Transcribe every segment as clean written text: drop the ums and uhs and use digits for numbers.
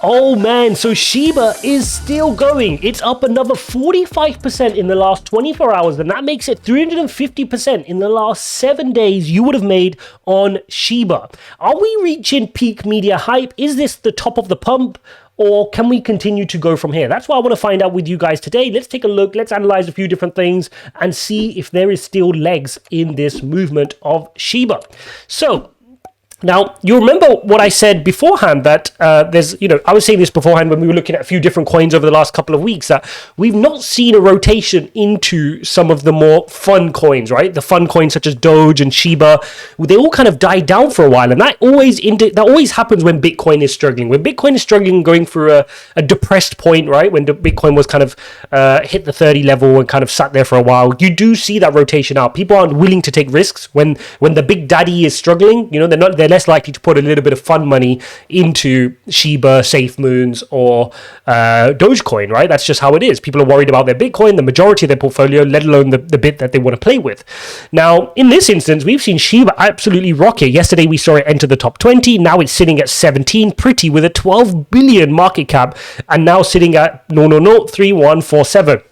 Oh man, so SHIBA is still going. It's up another 45% in the last 24 hours, and that makes it 350% in the last 7 days you would have made on SHIBA. Are we reaching peak media hype? Is this the top of the pump? Or can we continue to go from here? That's what I want to find out with you guys today. Let's take a look, let's analyze a few different things and see if there is still legs in this movement of SHIBA. So, now, you remember what I said beforehand that I was saying this beforehand when we were looking at a few different coins over the last couple of weeks, that we've not seen a rotation into some of the more fun coins, right? The fun coins such as Doge and SHIBA, they all kind of died down for a while. And that always happens when Bitcoin is struggling. When Bitcoin is struggling, going through a depressed point, right? When the Bitcoin was kind of hit the 30 level and kind of sat there for a while, you do see that rotation out. People aren't willing to take risks when the big daddy is struggling. You know, they're less likely to put a little bit of fun money into SHIBA, SafeMoons, or Dogecoin, right? That's just how it is. People are worried about their Bitcoin, the majority of their portfolio, let alone the bit that they want to play with. Now, in this instance, we've seen SHIBA absolutely rock it. Yesterday, we saw it enter the top 20. Now it's sitting at 17, pretty, with a 12 billion market cap, and now sitting at 3147.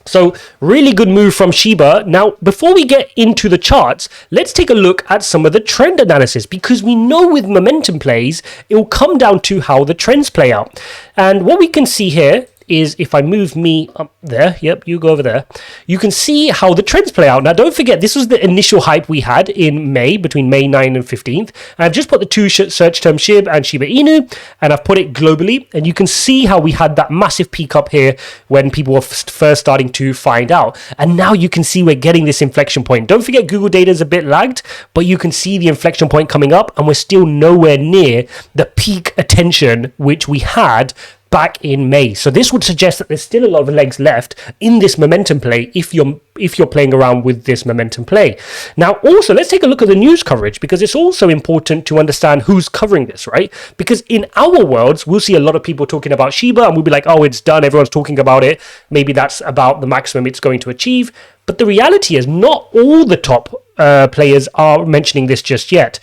So really good move from SHIBA. Now, before we get into the charts, let's take a look at some of the trend analysis, because we know with momentum plays, it will come down to how the trends play out. And what we can see here is, if I move me up there, yep, you go over there, you can see how the trends play out. Now, don't forget, this was the initial hype we had in May, between May 9 and 15th. And I've just put the two search term SHIB and Shiba Inu, and I've put it globally. And you can see how we had that massive peak up here when people were first starting to find out. And now you can see we're getting this inflection point. Don't forget, Google data is a bit lagged, but you can see the inflection point coming up, and we're still nowhere near the peak attention which we had back in May. So this would suggest that there's still a lot of legs left in this momentum play if you're playing around with this momentum play. Now, also, let's take a look at the news coverage, because it's also important to understand who's covering this, right? Because in our worlds, we'll see a lot of people talking about SHIBA, and we'll be like, oh, it's done, everyone's talking about it. Maybe that's about the maximum it's going to achieve. But the reality is, not all the top players are mentioning this just yet.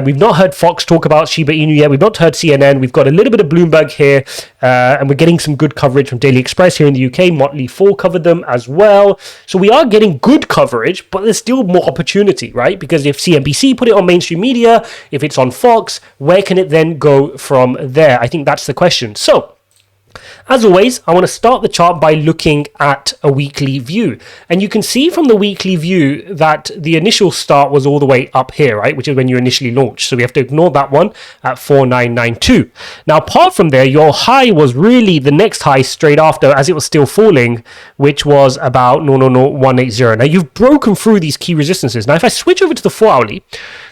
We've not heard Fox talk about Shiba Inu yet. We've not heard CNN. We've got a little bit of Bloomberg here, and we're getting some good coverage from Daily Express here in the UK. Motley Fool covered them as well. So we are getting good coverage, but there's still more opportunity, right? Because if CNBC put it on mainstream media, if it's on Fox, where can it then go from there? I think that's the question. So, as always, I want to start the chart by looking at a weekly view. And you can see from the weekly view that the initial start was all the way up here, right? Which is when you initially launched. So we have to ignore that one at 4992. Now, apart from there, your high was really the next high straight after, as it was still falling, which was about 180. Now, you've broken through these key resistances. Now, if I switch over to the 4-hourly,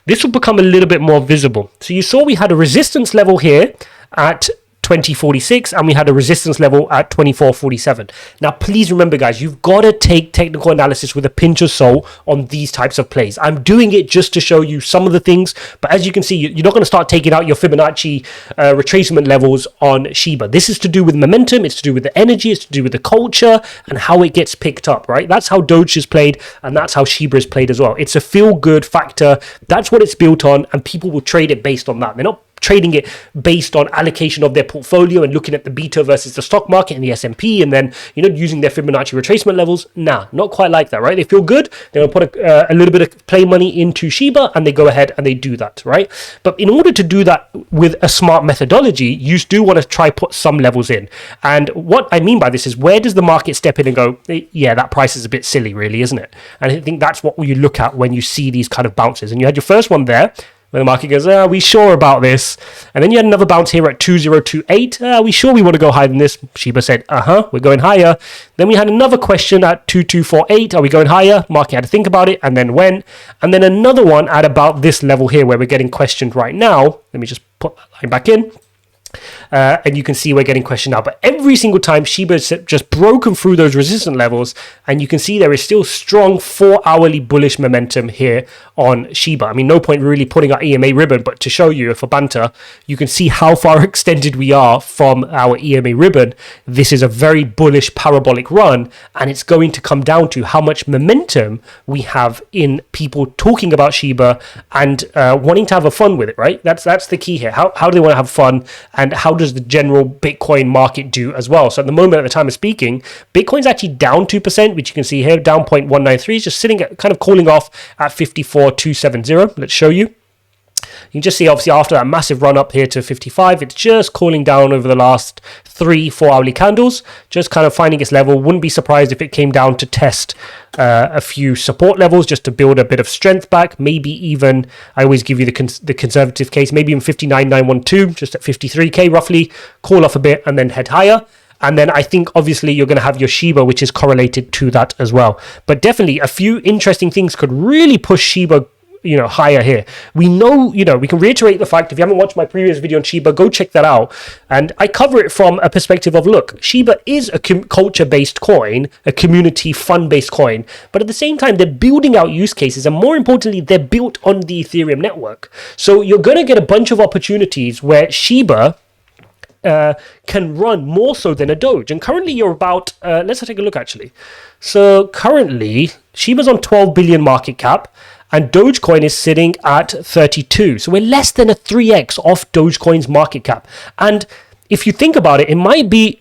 this will become a little bit more visible. So you saw we had a resistance level here at 2046, and we had a resistance level at 2447. Now, please remember, guys, you've got to take technical analysis with a pinch of salt on these types of plays. I'm doing it just to show you some of the things, but as you can see, you're not going to start taking out your Fibonacci retracement levels on SHIBA. This is to do with momentum, it's to do with the energy, it's to do with the culture, and how it gets picked up, right? That's how Doge is played, and that's how SHIBA is played as well. It's a feel-good factor. That's what it's built on, and people will trade it based on that. They're not trading it based on allocation of their portfolio and looking at the beta versus the stock market and the S&P, and then using their Fibonacci retracement levels. Nah, not quite like that, right? They feel good, they're going to put a little bit of play money into SHIBA, and they go ahead and they do that, right? But in order to do that with a smart methodology, you do want to try put some levels in. And what I mean by this is, where does the market step in and go, yeah, that price is a bit silly, really, isn't it? And I think that's what you look at when you see these kind of bounces. And you had your first one there, where the market goes, are we sure about this? And then you had another bounce here at 2028. Are we sure we want to go higher than this? SHIBA said, we're going higher. Then we had another question at 2248. Are we going higher? Market had to think about it and then went. And then another one at about this level here, where we're getting questioned right now. Let me just put that line back in. And you can see we're getting questioned now. But every single time, SHIBA has just broken through those resistance levels, and you can see there is still strong 4-hourly bullish momentum here on SHIBA. I mean, no point really putting our EMA ribbon, but to show you for banter, you can see how far extended we are from our EMA ribbon. This is a very bullish parabolic run, and it's going to come down to how much momentum we have in people talking about SHIBA and wanting to have a fun with it, right? That's the key here. How do they want to have fun, and how how does the general Bitcoin market do as well? So at the moment, at the time of speaking, Bitcoin's actually down 2%, which you can see here, down 0.193, just sitting at kind of cooling off at 54,270. Let's show you. You can just see, obviously, after that massive run up here to 55, it's just cooling down over the last 3-4 hourly candles, just kind of finding its level. Wouldn't be surprised if it came down to test a few support levels just to build a bit of strength back. Maybe even, I always give you the conservative case, maybe even 59,912, just at 53k roughly, call off a bit and then head higher. And then I think obviously you're going to have your SHIBA, which is correlated to that as well. But definitely a few interesting things could really push SHIBA higher here. We know, we can reiterate the fact, if you haven't watched my previous video on SHIBA, go check that out. And I cover it from a perspective of, look, SHIBA is a culture-based coin, a community fun-based coin, but at the same time, they're building out use cases, and more importantly, they're built on the Ethereum network. So you're going to get a bunch of opportunities where SHIBA can run more so than a Doge. And currently you're about, let's take a look actually. So currently, SHIBA's on 12 billion market cap, and Dogecoin is sitting at 32. So we're less than a 3x off Dogecoin's market cap. And if you think about it, it might be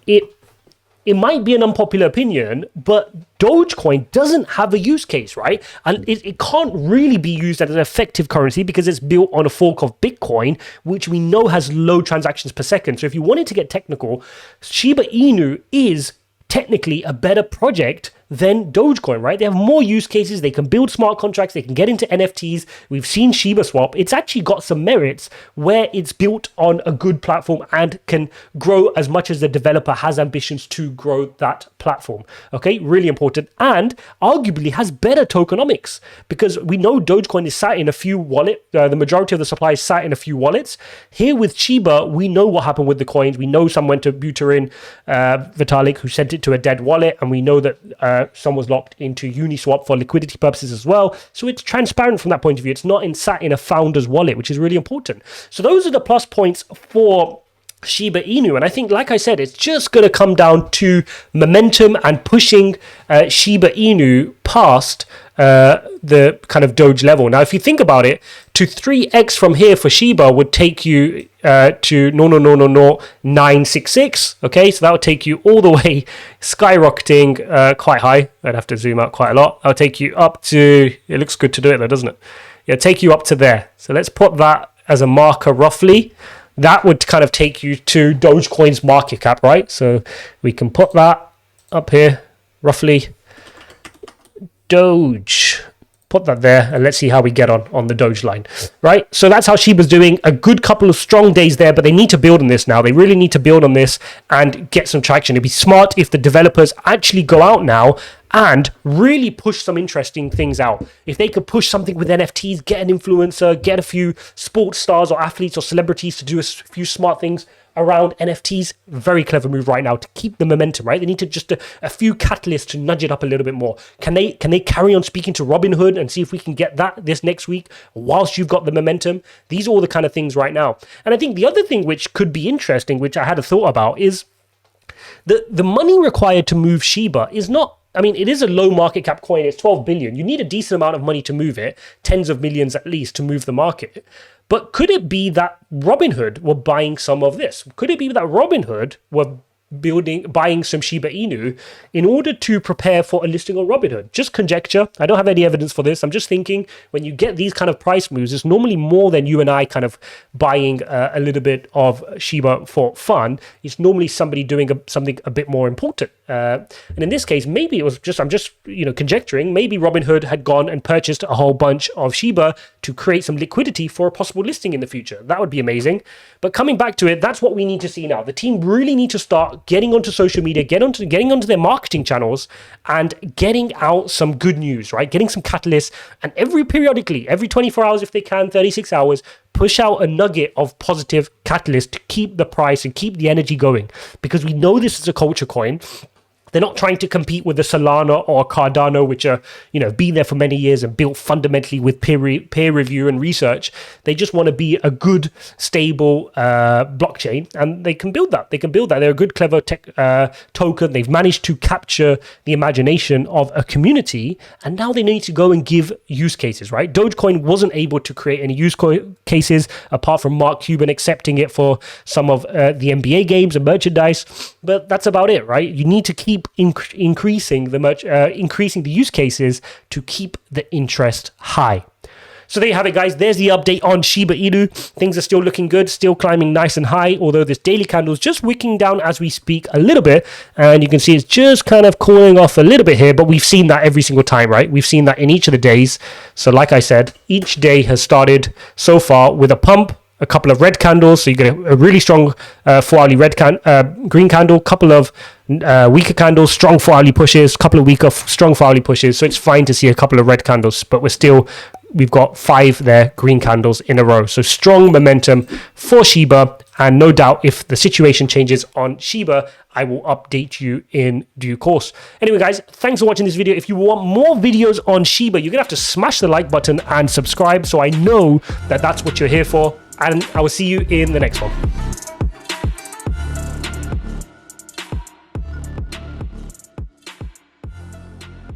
an unpopular opinion, but Dogecoin doesn't have a use case, right? And it can't really be used as an effective currency because it's built on a fork of Bitcoin, which we know has low transactions per second. So if you wanted to get technical, Shiba Inu is technically a better project than Dogecoin, right? They have more use cases. They can build smart contracts. They can get into NFTs. We've seen Shiba Swap. It's actually got some merits where it's built on a good platform and can grow as much as the developer has ambitions to grow that platform. Okay, really important. And arguably has better tokenomics because we know Dogecoin is sat in a few wallets. The majority of the supply is sat in a few wallets. Here with Shiba, we know what happened with the coins. We know some went to Buterin Vitalik, who sent it to a dead wallet. And we know that some was locked into Uniswap for liquidity purposes as well. So it's transparent from that point of view. It's not sat in a founder's wallet, which is really important. So those are the plus points for Shiba Inu. And I think, like I said, it's just going to come down to momentum and pushing Shiba Inu past the kind of Doge level. Now, if you think about it, to 3x from here for Shiba would take you to 966. Okay, so that would take you all the way skyrocketing quite high. I'd have to zoom out quite a lot. I'll take you up to, it looks good to do it though, doesn't it? Yeah, take you up to there. So let's put that as a marker roughly. That would kind of take you to Dogecoin's market cap, right? So we can put that up here roughly. Doge, put that there, and let's see how we get on the Doge line, right? So that's how Shiba's doing. A good couple of strong days there, but they need to build on this now. They really need to build on this and get some traction. It'd be smart if the developers actually go out now and really push some interesting things out. If they could push something with NFTs, get an influencer, get a few sports stars or athletes or celebrities to do a few smart things around NFTs, very clever move right now to keep the momentum, right? They need to just a few catalysts to nudge it up a little bit more. Can they carry on speaking to Robinhood and see if we can get that this next week whilst you've got the momentum? These are all the kind of things right now. And I think the other thing which could be interesting, which I had a thought about, is the money required to move Shiba is not, I mean, it is a low market cap coin. It's 12 billion. You need a decent amount of money to move it, tens of millions at least to move the market. But could it be that Robinhood were buying some of this? Could it be that Robinhood were buying some Shiba Inu in order to prepare for a listing on Robinhood? Just conjecture. I don't have any evidence for this. I'm just thinking when you get these kind of price moves, it's normally more than you and I kind of buying a little bit of Shiba for fun. It's normally somebody doing something a bit more important. And in this case, maybe it was just, I'm just conjecturing, maybe Robinhood had gone and purchased a whole bunch of Shiba to create some liquidity for a possible listing in the future. That would be amazing. But coming back to it, that's what we need to see now. The team really need to start getting onto social media, getting onto their marketing channels and getting out some good news, right? Getting some catalysts, and periodically, every 24 hours if they can, 36 hours, push out a nugget of positive catalyst to keep the price and keep the energy going. Because we know this is a culture coin. They're not trying to compete with the Solana or Cardano, which are, been there for many years and built fundamentally with peer review and research. They just want to be a good, stable blockchain, and they can build that. They're a good, clever tech token. They've managed to capture the imagination of a community, and now they need to go and give use cases, right? Dogecoin wasn't able to create any use cases apart from Mark Cuban accepting it for some of the NBA games and merchandise, but that's about it, right? You need to keep increasing the use cases to keep the interest high. So there you have it, guys. There's the update on Shiba Inu. Things are still looking good, still climbing nice and high, although this daily candle is just wicking down as we speak a little bit. And you can see it's just kind of cooling off a little bit here, but we've seen that every single time, right? We've seen that in each of the days. So like I said, each day has started so far with a pump, a couple of red candles, so you get a really strong 4-hourly green candle, couple of weaker candles, strong 4-hourly pushes, couple of weaker strong 4-hourly pushes. So it's fine to see a couple of red candles, but we've got 5 there green candles in a row. So strong momentum for SHIBA, and no doubt if the situation changes on SHIBA, I will update you in due course. Anyway, guys, thanks for watching this video. If you want more videos on SHIBA, you're gonna have to smash the like button and subscribe so I know that that's what you're here for. And I will see you in the next one.